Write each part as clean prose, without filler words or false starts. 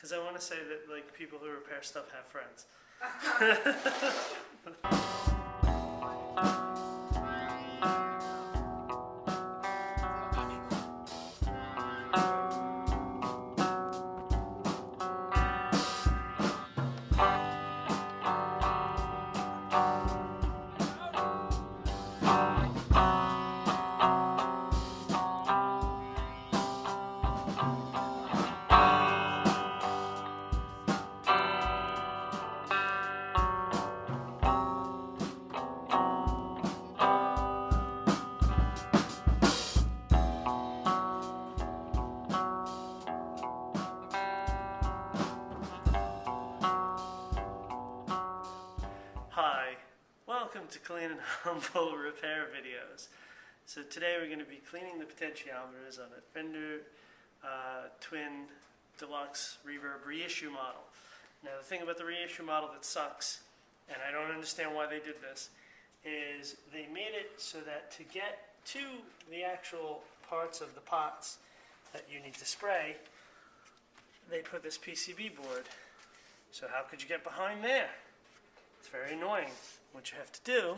Because I want to say that like people who repair stuff have friends. Hi, welcome to Clean and Humble Repair Videos. So today we're going to be cleaning the potentiometers on a Fender Twin Deluxe Reverb Reissue model. Now the thing about the reissue model that sucks, and I don't understand why they did this, is they made it so that to get to the actual parts of the pots that you need to spray, they put this PCB board. So how could you get behind there? It's very annoying. What you have to do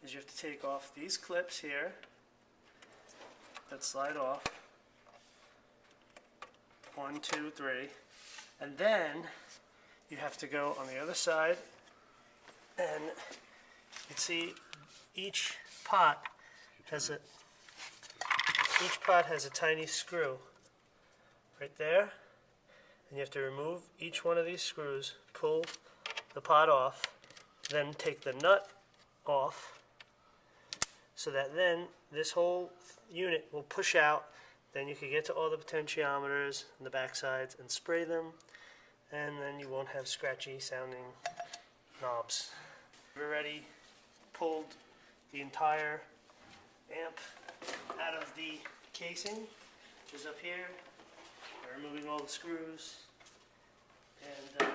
is you have to take off these clips here that slide off. 1, 2, 3. And then you have to go on the other side, and you can see each pot has a tiny screw right there, and you have to remove each one of these screws, pull the pot off, then take the nut off so that then this whole unit will push out. Then you can get to all the potentiometers and the back sides and spray them, and then you won't have scratchy sounding knobs. We've already pulled the entire amp out of the casing, which is up here. We're removing all the screws, and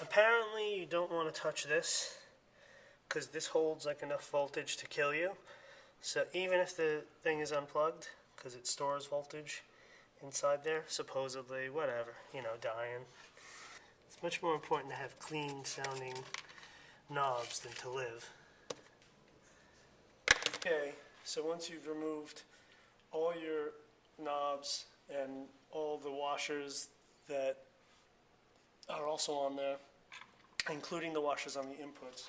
apparently you don't want to touch this because this holds like enough voltage to kill you. So even if the thing is unplugged, because it stores voltage inside there, supposedly, whatever, you know, dying. It's much more important to have clean sounding knobs than to live. Okay, so once you've removed all your knobs and all the washers that are also on there, including the washers on the inputs,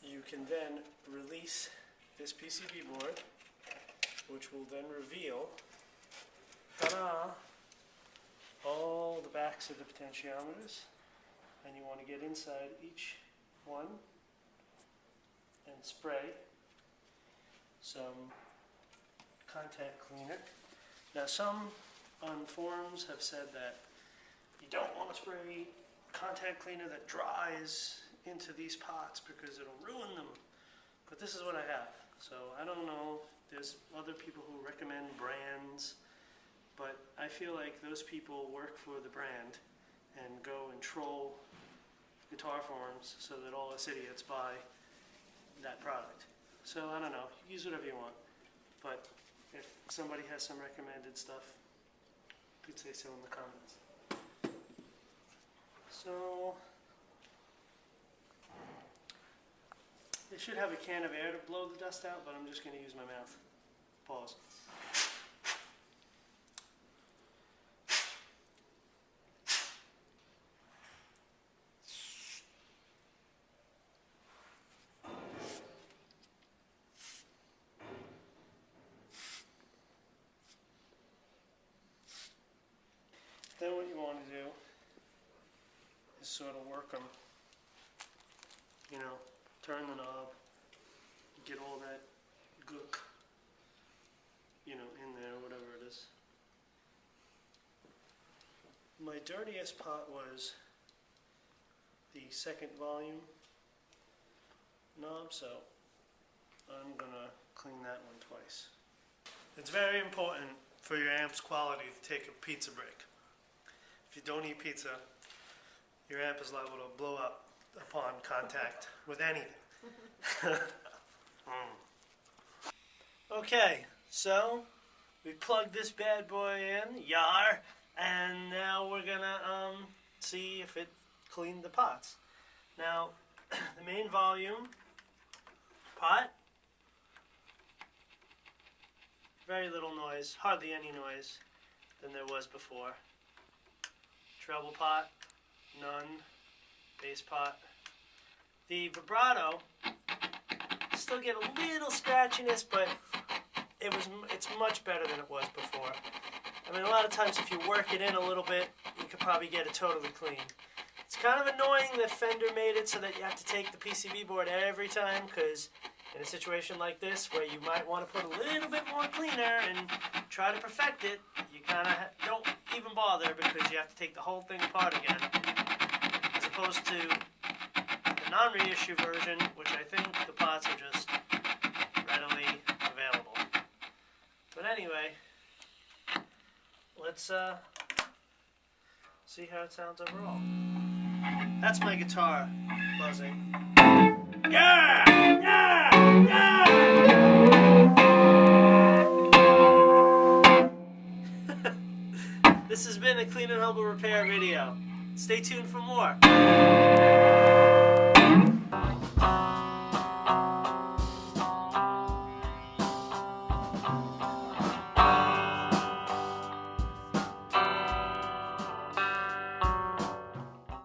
you can then release this PCB board, which will then reveal, ta-da, all the backs of the potentiometers. And you want to get inside each one and spray some contact cleaner. Now some on forums have said that you don't want to spray contact cleaner that dries into these pots because it'll ruin them. But this is what I have. So I don't know, there's other people who recommend brands, but I feel like those people work for the brand and go and troll guitar forums so that all us idiots buy that product. So I don't know, use whatever you want. But if somebody has some recommended stuff, you could say so in the comments. So they should have a can of air to blow the dust out, but I'm just going to use my mouth. Pause. Then what you want to do is sort of work them, you know, turn the knob, get all that gook, you know, in there, whatever it is. My dirtiest pot was the second volume knob, so I'm gonna clean that one twice. It's very important for your amp's quality to take a pizza break. If you don't eat pizza, your amp is liable to blow up upon contact with anything. Okay, so we plugged this bad boy in, yar, and now we're gonna see if it cleaned the pots. Now, the main volume pot, very little noise, hardly any noise than there was before. Treble pot, none. Bass pot. The vibrato, still get a little scratchiness, but it's much better than it was before. I mean, a lot of times if you work it in a little bit, you could probably get it totally clean. It's kind of annoying that Fender made it so that you have to take the PCB board every time, because in a situation like this where you might want to put a little bit more cleaner and try to perfect it, you kind of don't even bother because you have to take the whole thing apart again. As opposed to the non-reissue version, which I think the pots are just readily available. But anyway, let's see how it sounds overall. That's my guitar buzzing. Yeah! Yeah! Yeah! This has been a Clean and Humble Repair video. Stay tuned for more.